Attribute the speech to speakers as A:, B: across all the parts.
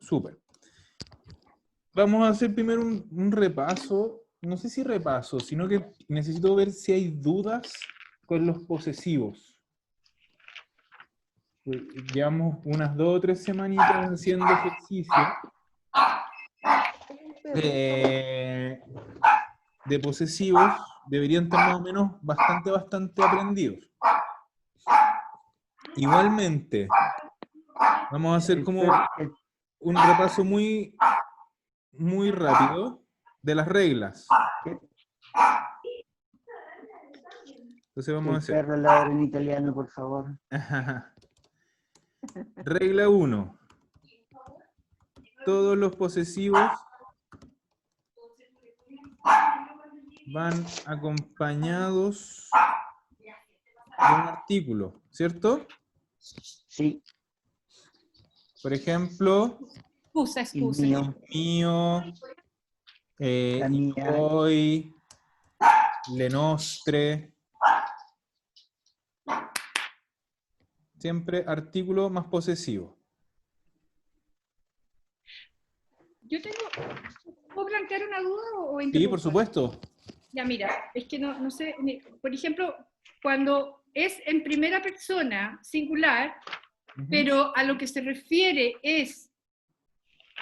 A: Súper. Vamos a hacer primero un repaso. No sé si repaso, sino que necesito ver si hay dudas con los posesivos. Llevamos unas 2 o 3 semanitas haciendo ejercicio de posesivos. Deberían estar más o menos bastante aprendidos. Igualmente, vamos a hacer como un repaso muy rápido de las reglas. Entonces vamos a
B: El
A: hacer.
B: perro ladra en italiano, por favor.
A: Regla 1. Todos los posesivos van acompañados de un artículo, ¿cierto?
B: Sí.
A: Por ejemplo,
C: Excusa.
B: Mío.
A: mío,
B: La mía.
A: voi, le nostre. Siempre artículo más posesivo.
C: ¿Puedo plantear una duda o
A: Sí,
C: interrumpo?
A: por supuesto.
C: Ya, mira, es que no sé, por ejemplo, cuando es en primera persona, singular, pero a lo que se refiere es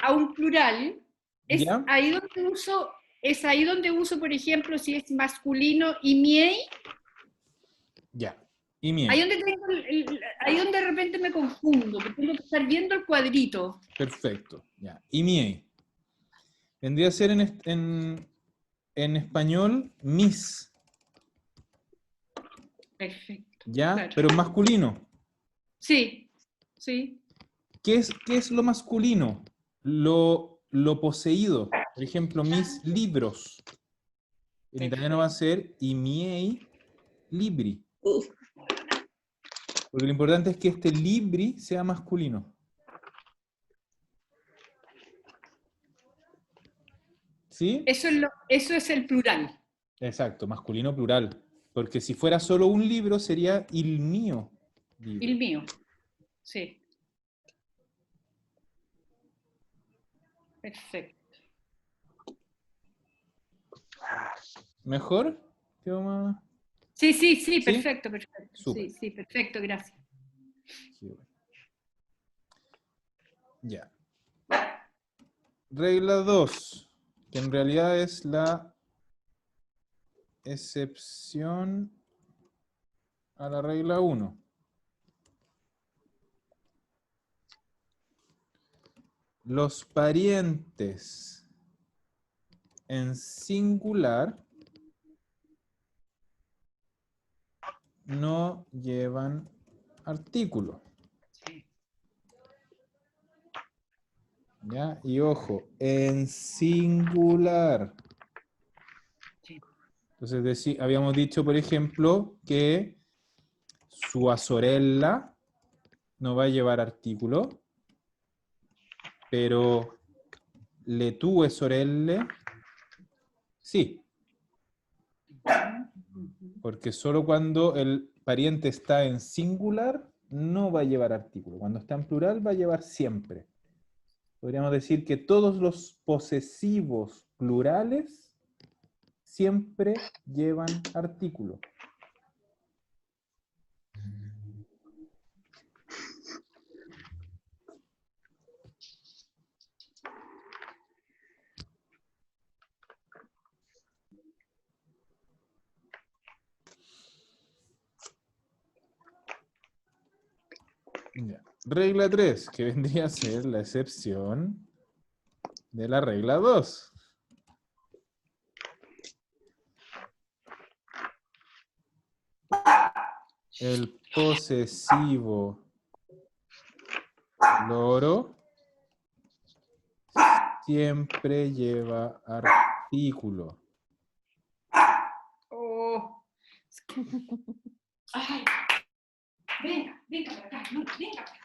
C: a un plural, es
A: ¿Ya?
C: ahí donde uso, por ejemplo, si es masculino y miei,
A: Ya. Y miel.
C: ahí donde de repente me confundo, que tengo que estar viendo el cuadrito.
A: Perfecto. Ya. Y miei. Vendría a ser en español mis.
C: Perfecto.
A: ¿Ya?
C: Claro.
A: Pero masculino.
C: Sí, sí.
A: ¿Qué es lo masculino? Lo poseído. Por ejemplo, mis libros. En italiano va a ser i miei libri. Porque lo importante es que este libri sea masculino. ¿Sí?
C: Eso es el plural.
A: Exacto, masculino plural. Porque si fuera solo un libro sería il mio libro.
C: El mío. Sí. Perfecto.
A: ¿Mejor? ¿Qué vamos a-
C: Sí,
A: ¿Sí?
C: perfecto.
A: Súper.
C: Sí, perfecto, gracias.
A: Sí, bueno. Ya. Regla 2, que en realidad es la excepción a la regla 1. Los parientes en singular no llevan artículo. ¿Ya? Y ojo, en singular. Entonces habíamos dicho, por ejemplo, que sua sorella no va a llevar artículo, pero le tue sorelle sí. Porque solo cuando el pariente está en singular no va a llevar artículo. Cuando está en plural va a llevar siempre. Podríamos decir que todos los posesivos plurales siempre llevan artículo. Ya. Regla 3, que vendría a ser la excepción de la regla 2. El posesivo loro siempre lleva artículo.
C: Oh. Ay. Venga para acá, no, venga para acá.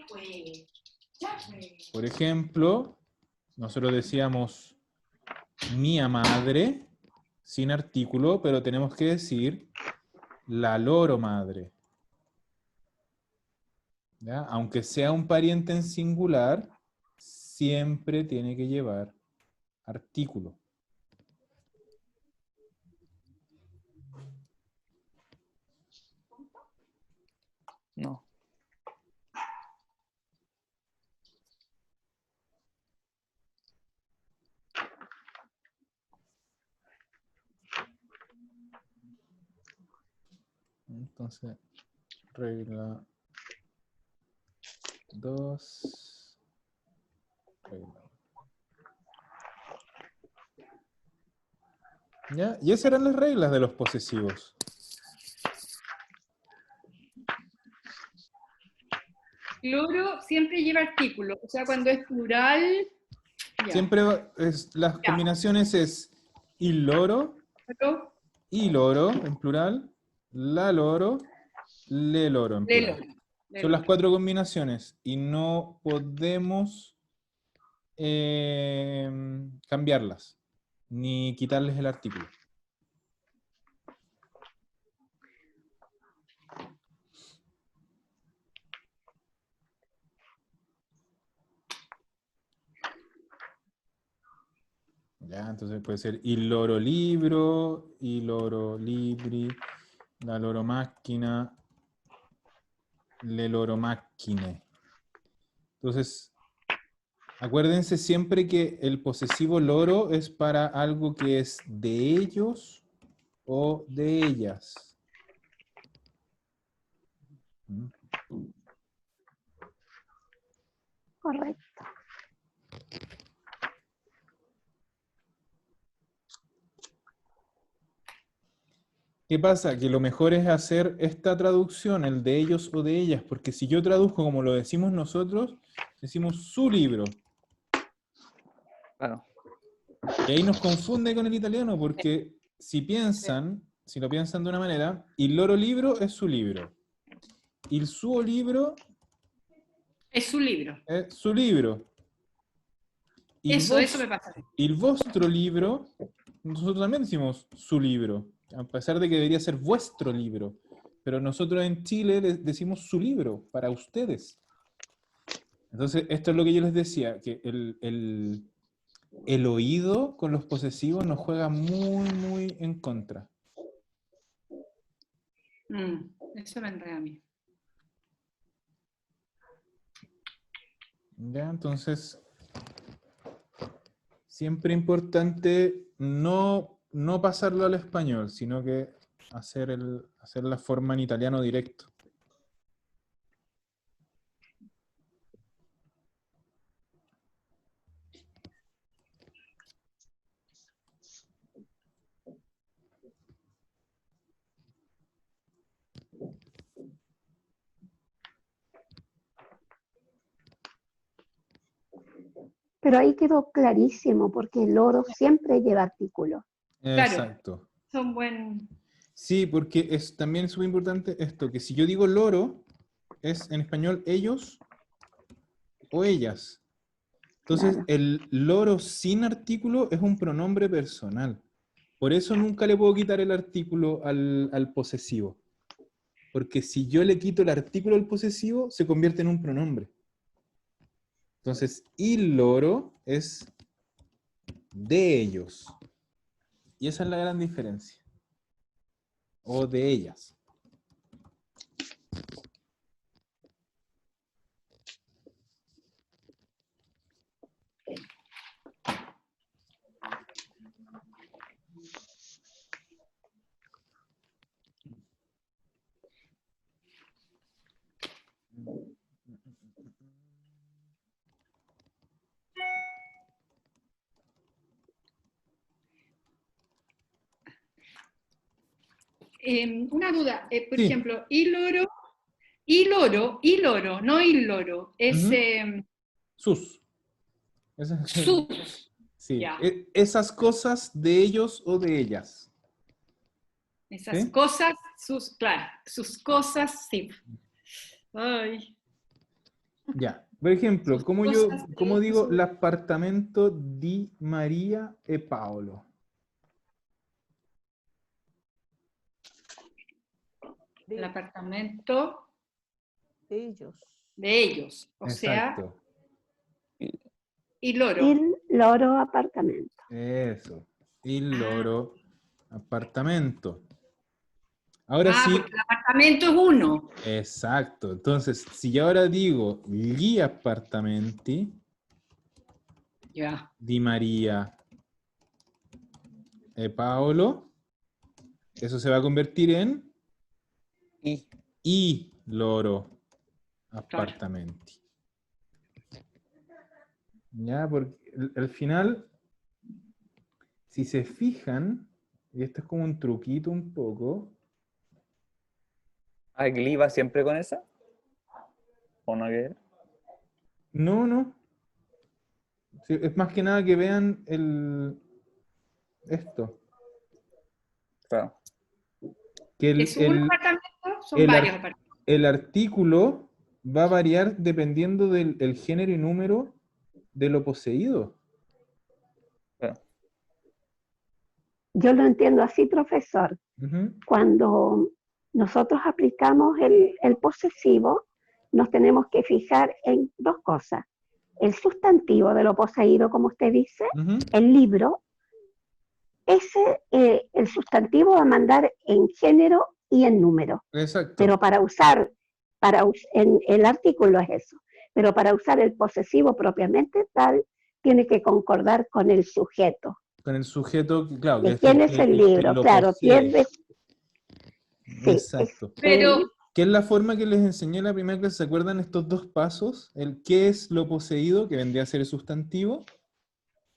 C: Pues, ya pues.
A: Por ejemplo, nosotros decíamos mia madre sin artículo, pero tenemos que decir la loro madre. ¿Ya? Aunque sea un pariente en singular, siempre tiene que llevar artículo.
D: No.
A: Entonces, regla 2. Regla 1. ¿Ya? Y esas eran las reglas de los posesivos.
C: Loro siempre lleva artículo, o sea, cuando es plural, ya.
A: Siempre las
C: Ya.
A: combinaciones es il loro,
C: Loro,
A: en plural, la loro, le loro en
C: lelo,
A: plural. Son
C: lelo.
A: las 4 combinaciones y no podemos cambiarlas ni quitarles el artículo. Ya, entonces puede ser il loro libro, il loro libri, la loro macchina, le loro macchine. Entonces, acuérdense siempre que el posesivo loro es para algo que es de ellos o de ellas. ¿Mm?
E: Correcto.
A: ¿Qué pasa? Que lo mejor es hacer esta traducción, el de ellos o de ellas, porque si yo traduzco como lo decimos nosotros, decimos su libro.
D: Claro.
A: Y ahí nos confunde con el italiano, porque si lo piensan de una manera, il loro libro es su libro. Il suo libro
C: Es su libro.
A: es su libro.
C: Eso me pasa.
A: Il vostro libro, nosotros también decimos su libro, a pesar de que debería ser vuestro libro. Pero nosotros en Chile decimos su libro, para ustedes. Entonces, esto es lo que yo les decía, que el oído con los posesivos nos juega muy, muy en contra.
C: Eso me enreda a mí.
A: ¿Ya? Entonces, siempre importante no pasarlo al español, sino que hacer la forma en italiano directo.
E: Pero ahí quedó clarísimo, porque el loro siempre lleva artículo.
A: Exacto.
C: Son buen...
A: Sí, porque también es súper importante esto, que si yo digo loro, es en español ellos o ellas. Entonces,
E: Claro.
A: el loro sin artículo es un pronombre personal. Por eso nunca le puedo quitar el artículo al posesivo. Porque si yo le quito el artículo al posesivo, se convierte en un pronombre. Entonces, il loro es de ellos. Y esa es la gran diferencia. O de ellas.
C: Una duda, por
A: Sí.
C: ejemplo, y loro, no il loro, es
A: Ujú. Sus.
C: sus.
A: Sí.
C: Ya.
A: Esas cosas de ellos o de ellas.
C: Esas
A: ¿Sí?
C: cosas, claro, sus cosas, sí. Ay,
A: Ya. Por ejemplo,
C: sus
A: ¿cómo
C: cosas,
A: digo l'appartamento di María e Paolo?
C: el apartamento
F: de ellos.
C: de ellos, o sea,
A: Exacto.
C: Y loro.
E: Il loro apartamento.
A: Eso. Il loro apartamento. Ahora sí.
C: Porque el apartamento es uno.
A: Exacto. Entonces, si yo ahora digo gli appartamenti
C: Ya.
A: di María e Paolo, eso se va a convertir en
D: Y
A: i loro appartamenti. Ya, porque al final, si se fijan, y esto es como un truquito un poco,
D: Glee va siempre con esa. ¿O no que ver?
A: no. Sí, es más que nada que vean esto.
D: Claro.
A: Que
C: ¿Es un apartamento? Son
A: el ar-
C: varios apartamentos.
A: el artículo va a variar dependiendo del el género y número de lo poseído.
D: Claro.
E: Yo lo entiendo así, profesor.
A: Ujú.
E: Cuando nosotros aplicamos el posesivo, nos tenemos que fijar en dos cosas. El sustantivo de lo poseído, como usted dice,
A: Ujú.
E: el libro, el sustantivo va a mandar en género y en número.
A: Exacto.
E: Pero en el artículo es eso. Pero para usar el posesivo propiamente tal, tiene que concordar con el sujeto.
A: Con el sujeto, claro, que
E: ¿De
A: es
E: quién es el
A: que
E: libro?
A: lo
E: Claro,
A: posee.
E: pierde. Sí,
A: Exacto.
C: Pero,
A: ¿Qué es la forma que les enseñé en la primera clase? ¿Se acuerdan estos dos pasos? El qué es lo poseído, que vendría a ser el sustantivo,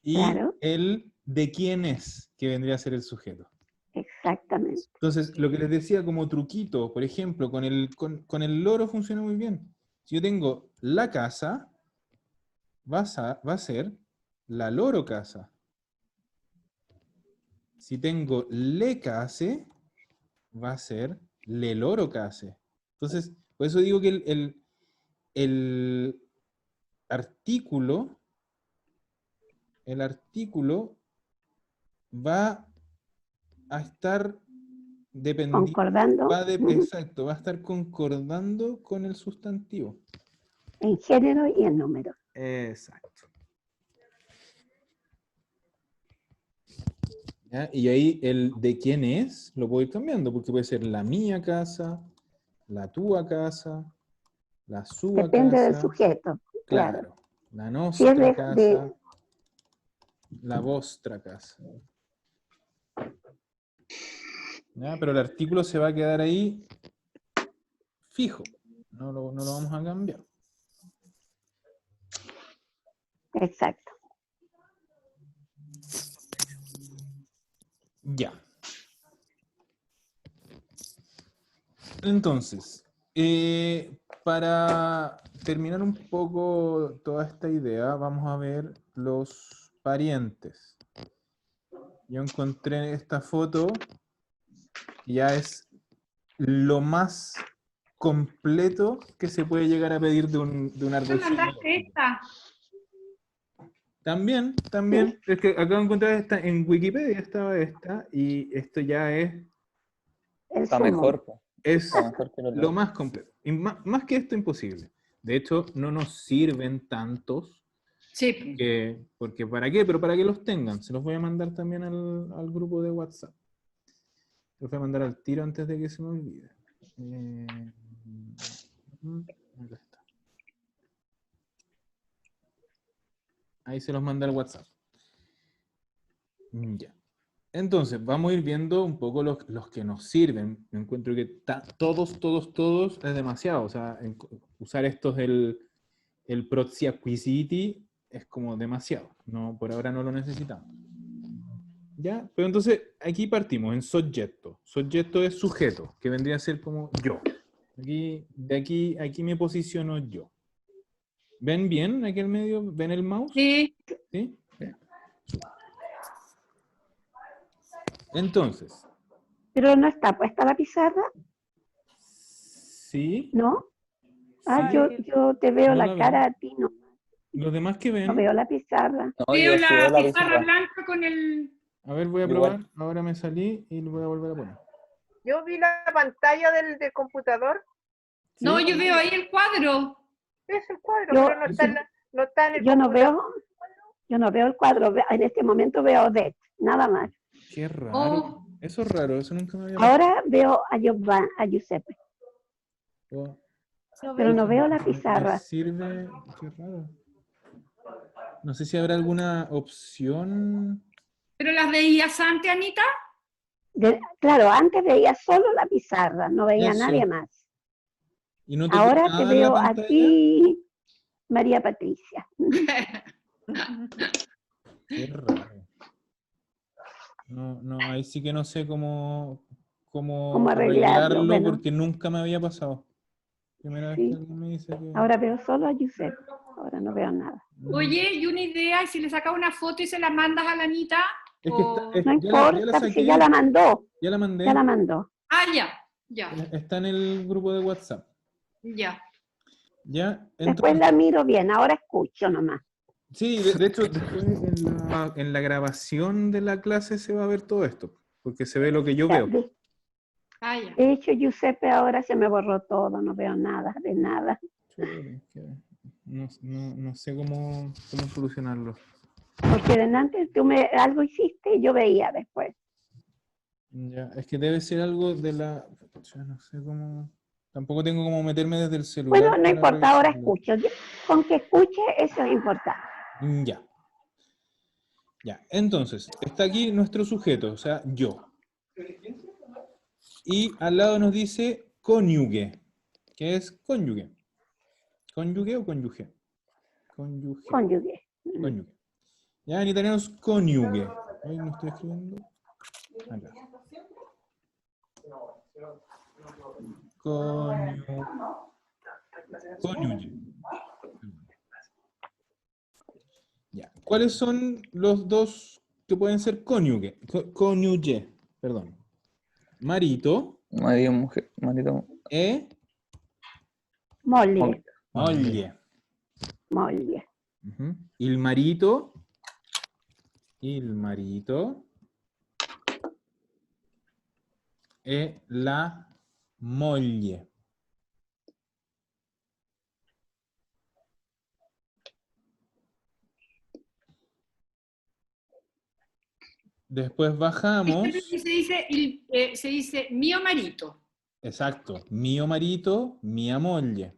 A: y
E: Claro.
A: el de quién es, que vendría a ser el sujeto.
E: Exactamente.
A: Entonces, lo que les decía como truquito, por ejemplo, con el loro funciona muy bien. Si yo tengo la casa, va a ser la loro casa. Si tengo le case, va a ser le loro case. Entonces, por eso digo que el artículo va a estar dependiendo,
E: Concordando
A: exacto, va a estar concordando con el sustantivo.
E: en género y en número.
A: Exacto. ¿Ya? Y ahí el de quién es lo puedo ir cambiando, porque puede ser la mía casa, la tua casa, la sua
E: Depende del
A: casa,
E: sujeto. Claro.
A: claro, la
E: Si es
A: nostra casa, la vostra casa. ¿Ya? Pero el artículo se va a quedar ahí fijo, no lo vamos a cambiar.
E: Exacto.
A: Ya. Entonces, para terminar un poco toda esta idea, vamos a ver los parientes. Yo encontré esta foto, y ya es lo más completo que se puede llegar a pedir de un árbol
C: ¿me mandaste
A: genealógico.
C: esta?
A: También, es que acabo de encontrar esta en Wikipedia, estaba esta, y esto ya es
D: Está
E: sumo.
D: mejor, po.
A: es
D: Está mejor que los
A: lo
D: dos.
A: más completo. Y más que esto, imposible. De hecho, no nos sirven tantos,
C: Sí.
A: porque ¿para qué? Pero para que los tengan. Se los voy a mandar también al grupo de WhatsApp. Se los voy a mandar al tiro antes de que se me olvide. Acá está. Ahí se los manda al WhatsApp. Ya. Entonces, vamos a ir viendo un poco los que nos sirven. Me encuentro que todos es demasiado. O sea, usar estos el proxy acquisiti es como demasiado. No, por ahora no lo necesitamos. ¿Ya? Pero entonces, aquí partimos en soggetto. Soggetto es sujeto, que vendría a ser como yo. Aquí me posiciono yo. ¿Ven bien aquí al medio? ¿Ven el mouse?
C: Sí.
A: ¿Sí? Entonces.
E: Pero no está puesta la pizarra,
A: Sí.
E: ¿no? Ah,
A: Sí.
E: yo te veo
A: No
E: la
A: la veo.
E: cara a ti, no.
A: Los demás que
E: No
A: ven.
E: veo la pizarra.
D: No,
C: Veo
D: yo sí veo
C: la
D: la
C: pizarra
D: pizarra.
C: blanca con el...
A: A ver, voy a
D: Igual.
A: probar. Ahora me salí y lo voy a volver a poner.
F: Yo vi la pantalla del computador,
C: No,
A: ¿Sí?
C: yo veo ahí el cuadro.
F: es el cuadro,
E: Yo-
F: pero no está en el
E: Yo no
F: computador.
E: veo, Yo no veo el cuadro, en este momento veo a Odette, nada más.
A: Qué raro.
C: Oh.
A: Eso es raro, eso nunca me había pasado.
E: Ahora veo a Giuseppe,
A: Oh,
E: pero no veo la
A: ¿me
E: pizarra.
A: sirve? Qué raro. No sé si habrá alguna opción.
C: ¿Pero las veías antes, Anita?
E: Claro, antes veía solo la pizarra, no veía a
A: Eso.
E: nadie más.
A: ¿Y no te
E: Ahora
A: queda
E: te
A: nada en la
E: veo a
A: pantalla?
E: ti, María Patricia.
A: Qué raro. No, ahí sí que no sé cómo
E: ¿Cómo arreglarlo?
A: arreglarlo
E: Bueno,
A: porque nunca me había pasado. Primera vez
E: sí.
A: que alguien me dice que...
E: Ahora veo solo a Giuseppe, ahora no veo nada.
C: Oye, y una idea, ¿y si le sacas una foto y se la mandas a la Anita?
A: Es que
C: O-
A: está,
E: No
A: ya la
E: importa,
A: saqué,
E: si ya la mandó,
A: ya la mandé.
E: ya la mandó.
C: Ah, ya, ya,
A: Está en el grupo de WhatsApp.
C: ya.
A: Ya,
E: Después
A: entonces,
E: la miro bien, ahora escucho nomás.
A: sí, de hecho, después en la grabación de la clase se va a ver todo esto, porque se ve lo que yo
E: Ya,
A: veo.
C: Ah, ya.
E: de hecho, Giuseppe ahora se me borró todo, no veo nada, de nada.
A: Chuta, no sé cómo solucionarlo.
E: Porque delante tú algo hiciste y yo veía después.
A: Ya, es que debe ser algo de la... O sea, no sé cómo... Tampoco tengo cómo meterme desde el celular
E: Bueno, no
A: para
E: importa, ahora
A: revisarlo.
E: escucho. Con que escuche, eso es importante.
A: Ya. Ya, entonces, está aquí nuestro sujeto, o sea, yo. Y al lado nos dice cónyuge, que es cónyuge. ¿Cónyuge o cónyuge? Cónyuge.
E: Cónyuge.
A: Cónyuge. Ya en italiano es cónyuge. Ay, no estoy escribiendo. Acá. Cónyuge. Ya. ¿Cuáles son los dos que pueden ser cónyuge? Cónyuge, perdón. Marito
D: Marido, mujer, marido.
A: e
E: Moglie.
A: moglie.
E: Moglie.
A: Ujú. Il marito e la moglie. Después bajamos.
C: Esto es lo que se dice mio marito.
A: Exacto. Mio marito, mia moglie.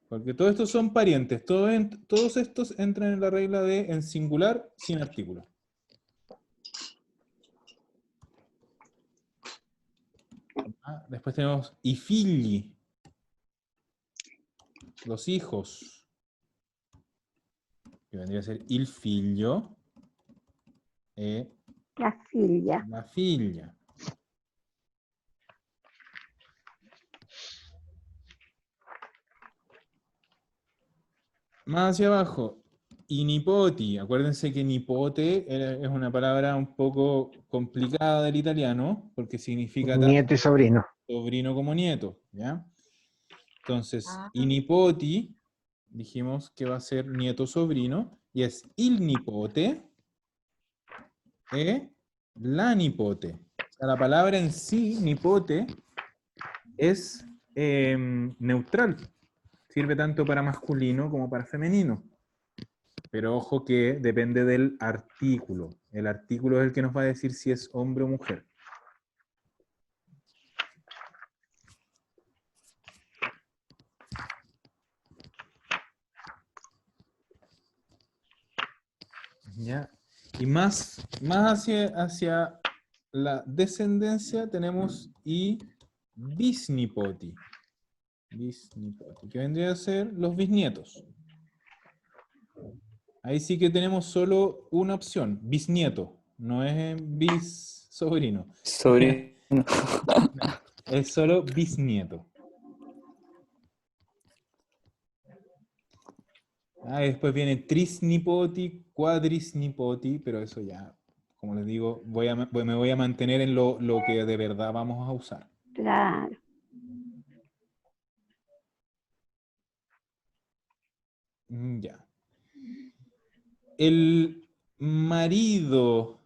A: Porque todos estos son parientes. Todos estos entran en la regla de en singular sin artículo. Después tenemos i figli. Los hijos. Que vendría a ser il figlio e
E: La figlia.
A: la figlia. Más hacia abajo, i nipoti. Acuérdense que nipote es una palabra un poco complicada del italiano, porque significa tanto
G: Nieto y sobrino.
A: sobrino como nieto, ¿ya? Entonces,
C: Ah.
A: i nipoti, dijimos que va a ser nieto-sobrino, y es il nipote e la nipote. O sea, la palabra en sí, nipote, es neutral. Sirve tanto para masculino como para femenino. Pero ojo que depende del artículo. El artículo es el que nos va a decir si es hombre o mujer. ¿Ya? Y más hacia la descendencia tenemos i bisnipoti. Bisnipoti, que vendría a ser los bisnietos. Ahí sí que tenemos solo una opción, bisnieto, no es bis-sobrino.
D: Sobrino.
A: Es solo bisnieto. Y después viene trisnipoti, cuadrisnipoti, pero eso ya, como les digo, me voy a mantener en lo que de verdad vamos a usar.
E: Claro.
A: Ya. El marido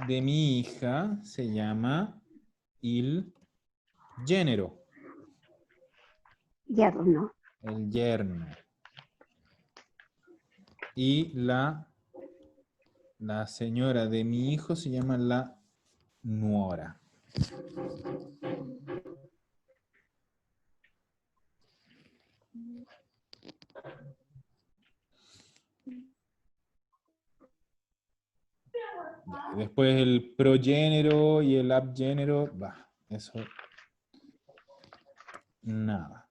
A: de mi hija se llama il genero,
E: Yerno.
A: el yerno. Y la señora de mi hijo se llama la nuora. Ya, después el progénero y el abgénero, va, eso nada.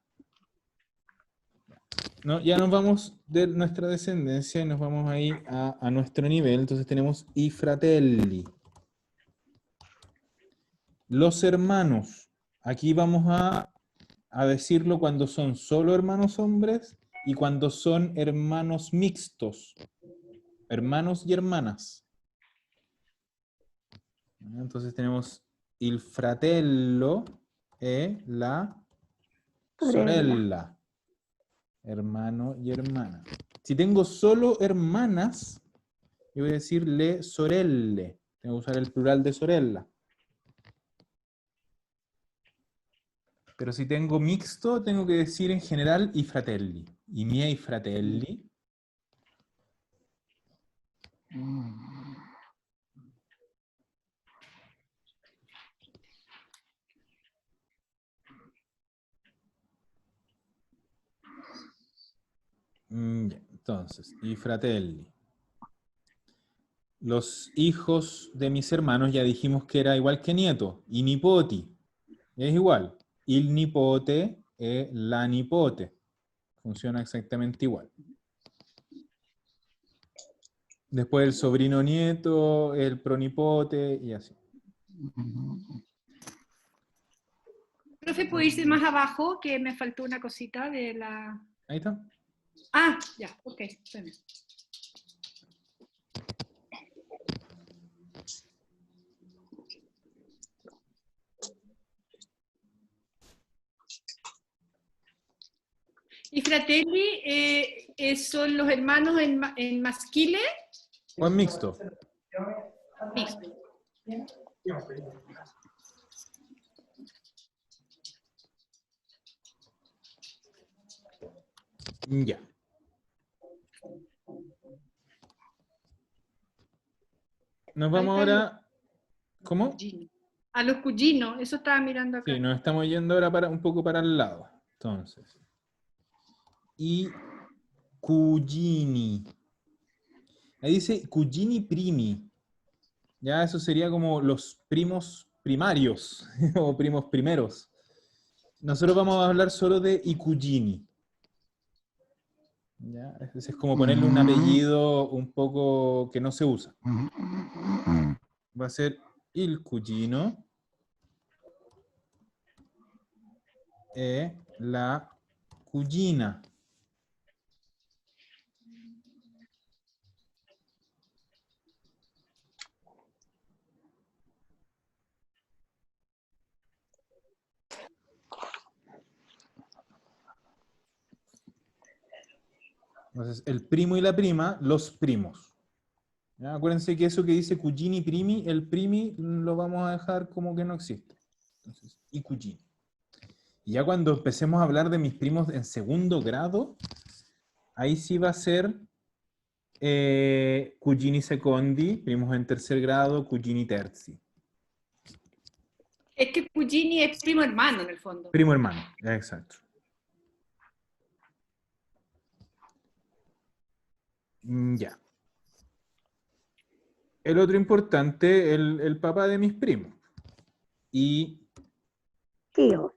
A: No, ya nos vamos de nuestra descendencia y nos vamos ahí a nuestro nivel. Entonces tenemos i fratelli. Los hermanos. Aquí vamos a decirlo cuando son solo hermanos hombres y cuando son hermanos mixtos. Hermanos y hermanas. Entonces tenemos il fratello e la sorella. Hermano y hermana. Si tengo solo hermanas, yo voy a decir le sorelle. Tengo que usar el plural de sorella. Pero si tengo mixto, tengo que decir en general i fratelli. I miei fratelli. Entonces, i fratelli. Los hijos de mis hermanos ya dijimos que era igual que nieto. I nipoti. Es igual. Il nipote e la nipote. Funciona exactamente igual. Después el sobrino nieto, el pronipote y así.
C: Profe, ¿puedo irse más abajo? Que me faltó una cosita de la...
A: Ahí está.
C: Ah, ya, ok. Bueno. ¿Y fratelli son los hermanos en maschile?
A: O en mixto.
C: Mixto.
A: Ya. Nos vamos ahora... ¿Cómo?
C: A los cuginos, eso estaba mirando acá.
A: Sí, nos estamos yendo ahora un poco para el lado. Entonces. Y cugini. Ahí dice cugini primi. Ya eso sería como los primos primarios o primos primeros. Nosotros vamos a hablar solo de i cugini. ¿Ya? Es como ponerle un apellido un poco que no se usa. Va a ser il cugino e la cugina. Entonces, el primo y la prima, los primos. ¿Ya? Acuérdense que eso que dice cugini primi, el primi lo vamos a dejar como que no existe. Entonces, y cugini. Y ya cuando empecemos a hablar de mis primos en segundo grado, ahí sí va a ser cugini secondi, primos en tercer grado, cugini terzi.
C: Es que cugini es primo hermano en el fondo.
A: Primo hermano, exacto. Ya. El otro importante, el papá de mis primos. Y
E: Tío.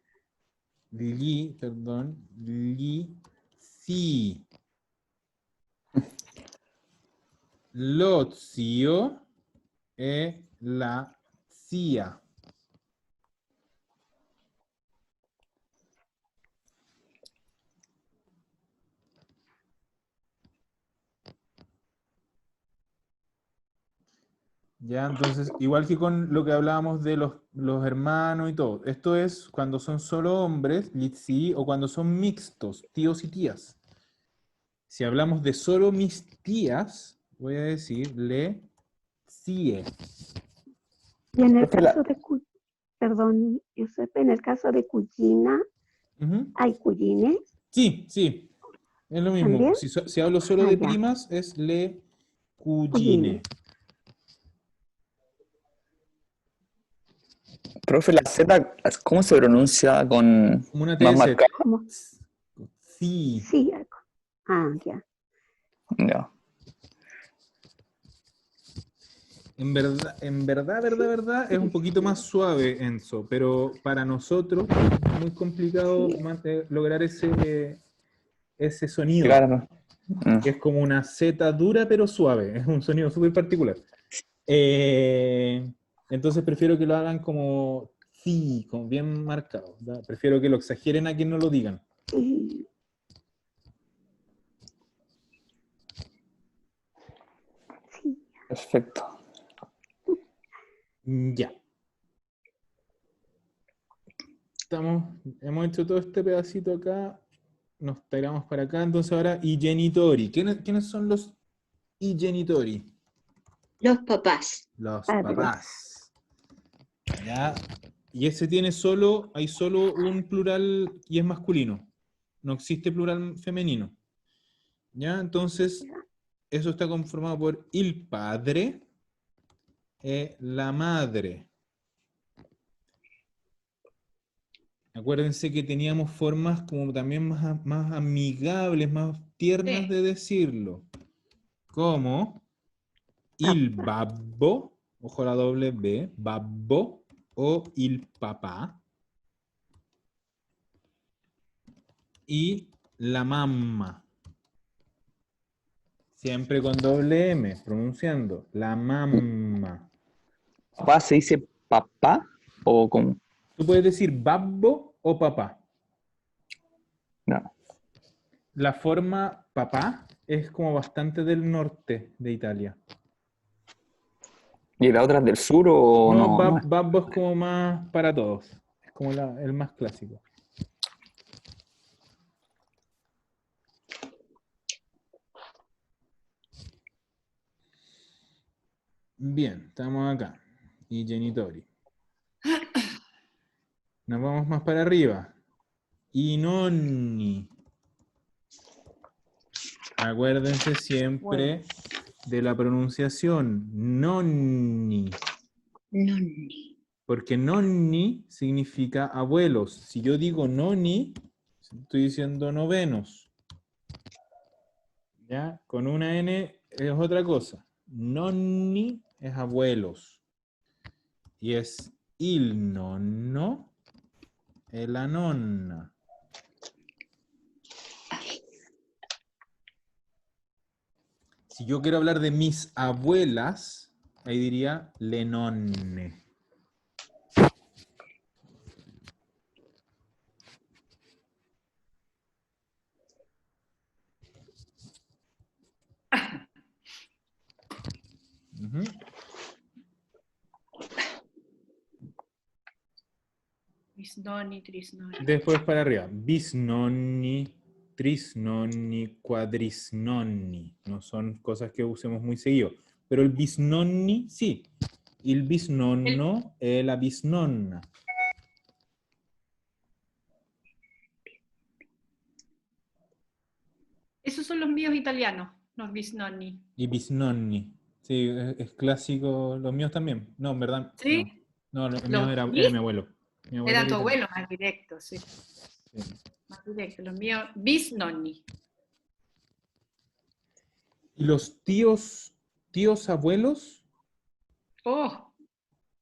A: Li, perdón, li, si. Lo zio e la zia. Ya, entonces, igual que con lo que hablábamos de los hermanos y todo, esto es cuando son solo hombres, litzi, o cuando son mixtos, tíos y tías. Si hablamos de solo mis tías, voy a decir le zie.
E: Y en el caso de, perdón, Giuseppe, en el caso de cugina, ¿hay cugines?
A: Sí, sí. Es lo mismo.
E: ¿También?
A: Si hablo solo de
E: Ya.
A: primas, es le cugine.
E: Cugine.
D: Profe, la Z, ¿cómo se pronuncia con
A: Como una
D: más
A: TS.
D: marcada?
E: ¿Cómo?
A: Sí.
E: Sí. Ya.
D: Ya.
A: Verdad, es un poquito más suave, Enzo, pero para nosotros es muy complicado
E: Sí.
A: lograr ese sonido,
D: Claro.
A: que es como una Z dura pero suave, es un sonido súper particular. Entonces prefiero que lo hagan como sí, como bien marcado, ¿verdad? Prefiero que lo exageren a que no lo digan.
E: Sí. Sí.
D: Perfecto.
A: Ya. Hemos hecho todo este pedacito acá, nos tiramos para acá, entonces ahora i genitori. ¿Quiénes son los i genitori?
G: Los papás.
A: Los
E: Padres.
A: papás. ¿Ya? Y ese hay solo un plural y es masculino. No existe plural femenino. ¿Ya? Entonces, eso está conformado por il padre e la madre. Acuérdense que teníamos formas como también más amigables, más tiernas
C: Sí.
A: de decirlo. Como il babbo, ojo la doble B, babbo, o il papá. Y la mamma. Siempre con doble M, pronunciando. La mamma.
D: ¿Papá se dice papá o con...?
A: Tú puedes decir babbo o papá.
D: No.
A: La forma papá es como bastante del norte de Italia.
D: ¿Y la otra es del sur o
A: No,
D: no? No.
A: babbo es como más para todos. Es como el más clásico. Bien, estamos acá. I genitori. Nos vamos más para arriba. I nonni. Acuérdense siempre de la pronunciación. Nonni.
G: Nonni.
A: Porque nonni significa abuelos. Si yo digo nonni, estoy diciendo novenos. ¿Ya? Con una N es otra cosa. Nonni es abuelos. Y es il nonno e la nonna. Si yo quiero hablar de mis abuelas, ahí diría le nonne. Ujú.
C: Bisnonni, trisnonni.
A: Después para arriba. Bisnonni, trisnonni, quadrisnonni. No son cosas que usemos muy seguido. Pero el bisnonni, sí. Il bisnonno e la bisnonna.
C: Esos son los míos italianos, los bisnonni.
A: Y bisnonni. Sí, es clásico. Los míos también. No, en verdad.
C: ¿Sí?
A: No, los míos
C: Los
A: era mi
C: bis
A: abuelo. Mi abuelo
C: era
A: era
C: tu
A: italiano.
C: abuelo más directo, sí.
A: Sí.
C: Más directo. Los míos, bisnonni.
A: Y los tíos abuelos,
C: Oh,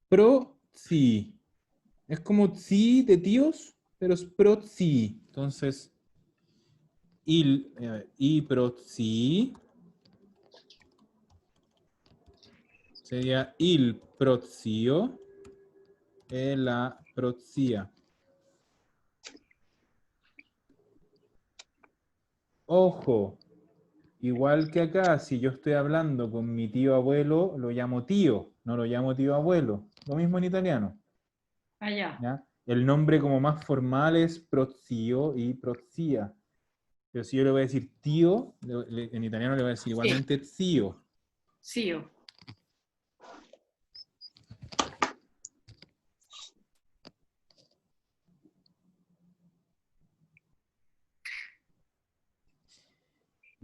A: pro-zi. Es como zi de tíos, pero es pro-zi. Entonces, i pro-zi sería il prozio e la prozia. Ojo, igual que acá, si yo estoy hablando con mi tío abuelo, lo llamo tío, no lo llamo tío abuelo. Lo mismo en italiano.
C: allá.
A: ¿Ya? El nombre como más formal es prozio y prozia. Pero si yo le voy a decir tío, en italiano le voy a decir igualmente zio.
C: Sí.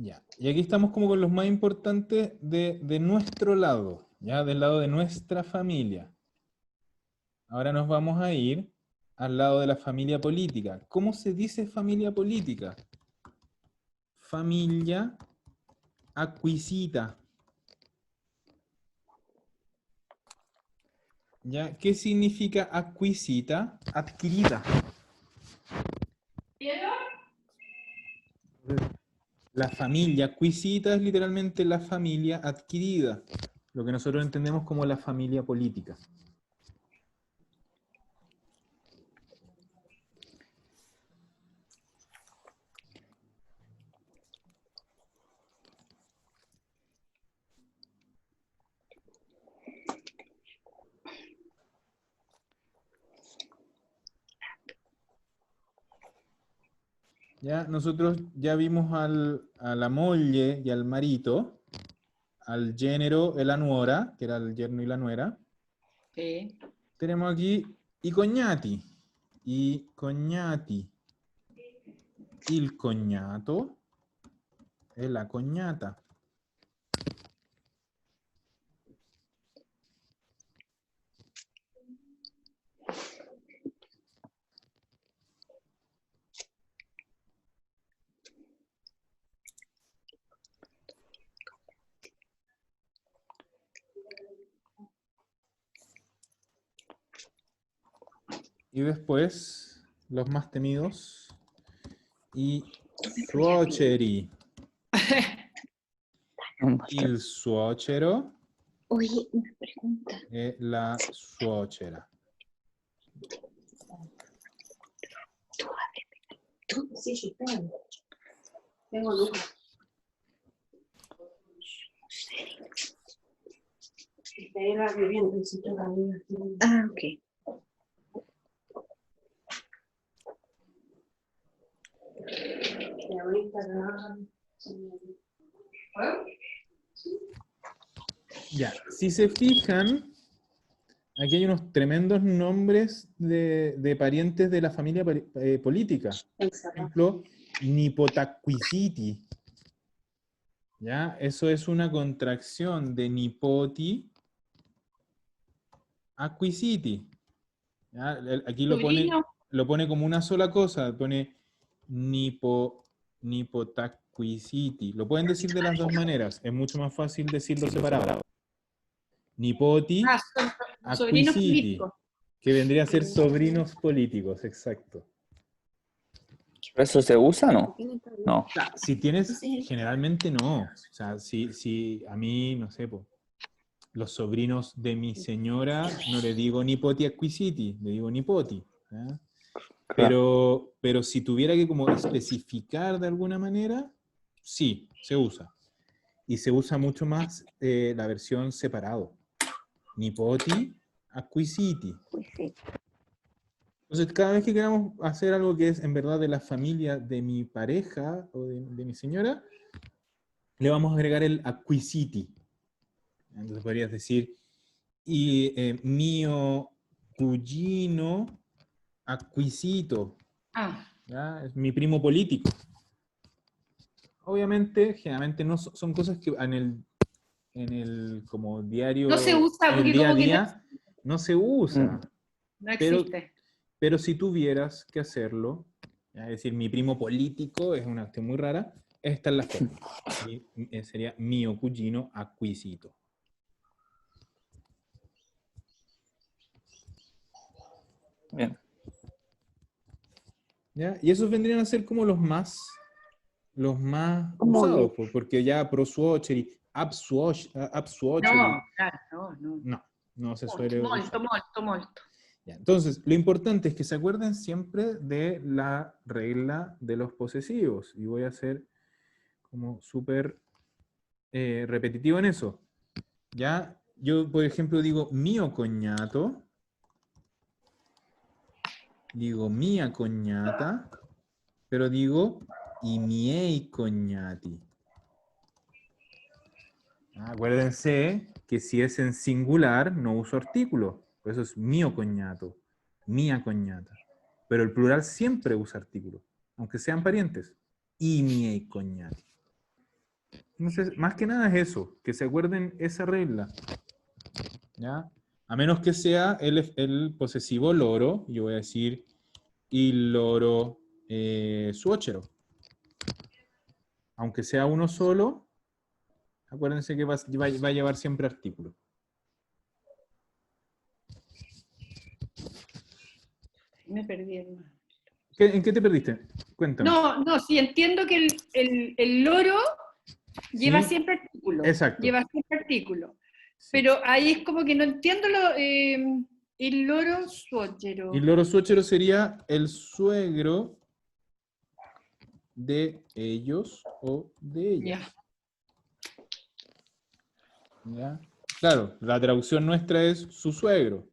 A: Ya. Y aquí estamos como con los más importantes de nuestro lado, ya, del lado de nuestra familia. Ahora nos vamos a ir al lado de la familia política. ¿Cómo se dice familia política? Familia acquisita. ¿Ya? ¿Qué significa acquisita? Adquirida. La familia acquisita es literalmente la familia adquirida, lo que nosotros entendemos como la familia política. Ya, nosotros ya vimos a la moglie y al marito, al genero e la nuora, que era el yerno y la nuera.
C: Sí.
A: Tenemos aquí i cognati. I cognati. Il cognato e la cognata. Y después, los más temidos, i suoceri. Il suocero
G: Oye, una pregunta.
A: e la suocera.
G: ¿Tú?
F: Sí, sí, tengo luz. Era viviendo en sitio de
G: Ah, ok.
A: Ya, si se fijan, aquí hay unos tremendos nombres de parientes de la familia política. Por ejemplo, Nipotaquisiti. ¿Ya? Eso es una contracción de Nipoti Acquisiti. ¿Ya? Aquí lo pone como una sola cosa, pone Nipotaquisiti. Lo pueden decir de las dos maneras, es mucho más fácil decirlo separado. Nipoti
C: Son sobrinos
A: Acquisiti,
C: políticos.
A: que vendría a ser sobrinos políticos, exacto.
D: ¿Eso se usa o no? No.
A: O sea, si tienes, generalmente no. O sea, si a mí, no sé, po, los sobrinos de mi señora, no le digo nipoti acquisiti, le digo nipoti. ¿eh? Pero si tuviera que como especificar de alguna manera, sí, se usa. Y se usa mucho más la versión separado. Nipoti acquisiti.
E: Pues sí.
A: Entonces, cada vez que queramos hacer algo que es en verdad de la familia de mi pareja o de mi señora, le vamos a agregar el acquisiti. Entonces podrías decir, mio cugino acquisito. ¿Ya? Es mi primo político. Obviamente, generalmente no son cosas que en el como diario,
C: No se usa,
A: en el
C: porque
A: día a
C: como que
A: día, no se usa.
C: no existe.
A: Pero si tuvieras que hacerlo, ¿ya? Es decir, mi primo político es una acción muy rara, esta es la forma. Y sería mio cugino acquisito.
D: Bien.
A: ¿Ya? Y esos vendrían a ser como los más
E: Comunes.
A: usados, porque ya pro suoceri, ab suoceri,
C: No, claro, no.
A: no se suele usar.
C: Molto.
A: Ya, entonces, lo importante es que se acuerden siempre de la regla de los posesivos. Y voy a ser como súper repetitivo en eso. ¿Ya? Yo, por ejemplo, digo mio cognato. Digo mia cognata. Pero digo i miei cognati. Acuérdense que si es en singular, no uso artículo. Por eso es mio cognato, mia cognata. Pero el plural siempre usa artículo, aunque sean parientes. I miei cognati. Entonces, más que nada es eso, que se acuerden esa regla. ¿Ya? A menos que sea el posesivo loro, yo voy a decir il loro suocero. Aunque sea uno solo, acuérdense que va a llevar siempre artículo.
C: Me perdí, hermano.
A: ¿En qué te perdiste? Cuéntame.
C: No, sí, entiendo que el loro lleva
A: Sí,
C: siempre artículo.
A: exacto.
C: Lleva siempre artículo.
A: Sí.
C: Pero ahí es como que no entiendo el loro suocero.
A: Il loro suocero sería el suegro de ellos o de ellas. ¿Ya? Claro, la traducción nuestra es su suegro.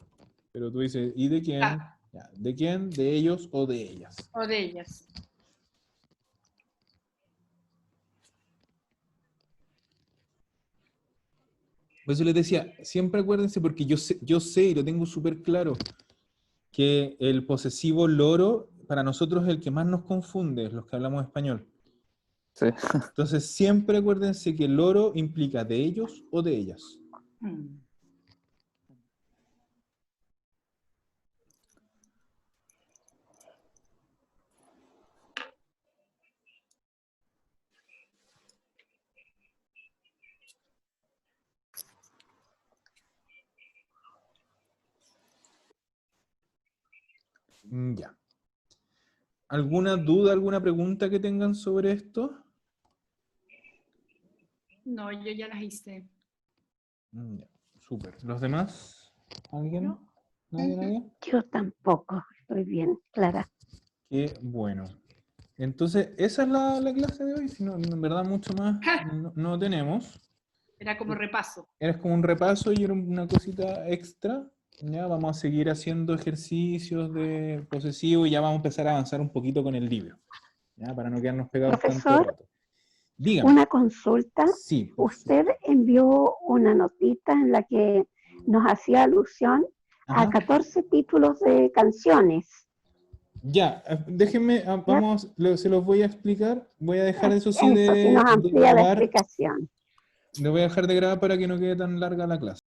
A: Pero tú dices, ¿y de quién?
C: Ah.
A: Ya, ¿de quién? ¿De ellos o de ellas?
C: O de ellas.
A: Por eso les decía, siempre acuérdense, porque yo sé y lo tengo súper claro, que el posesivo loro para nosotros es el que más nos confunde, los que hablamos español.
D: Sí.
A: Entonces siempre acuérdense que loro implica de ellos o de ellas.
C: Mm.
A: Ya. ¿Alguna duda, alguna pregunta que tengan sobre esto?
C: No, yo ya las hice.
A: Ya, súper. ¿Los demás? ¿Alguien?
C: No.
A: ¿Nadie?
E: Yo tampoco, estoy bien, Clara.
A: Qué bueno. Entonces, esa es la clase de hoy. Si no, en verdad, mucho más no tenemos.
C: Era como repaso.
A: Era como un repaso y era una cosita extra. Ya vamos a seguir haciendo ejercicios de posesivo y ya vamos a empezar a avanzar un poquito con el libro. ¿Ya? Para no quedarnos pegados tanto
E: Profesor,
A: rato. Dígame.
E: una consulta.
A: Sí, por
E: Usted envió una notita en la que nos hacía alusión a
A: Ajá.
E: 14 títulos de canciones.
A: Ya, déjenme, se los voy a explicar. Voy a dejar eso sí
E: Eso, si
A: de
E: nos amplía la
A: grabar.
E: explicación.
A: Lo voy a dejar de grabar para que no quede tan larga la clase.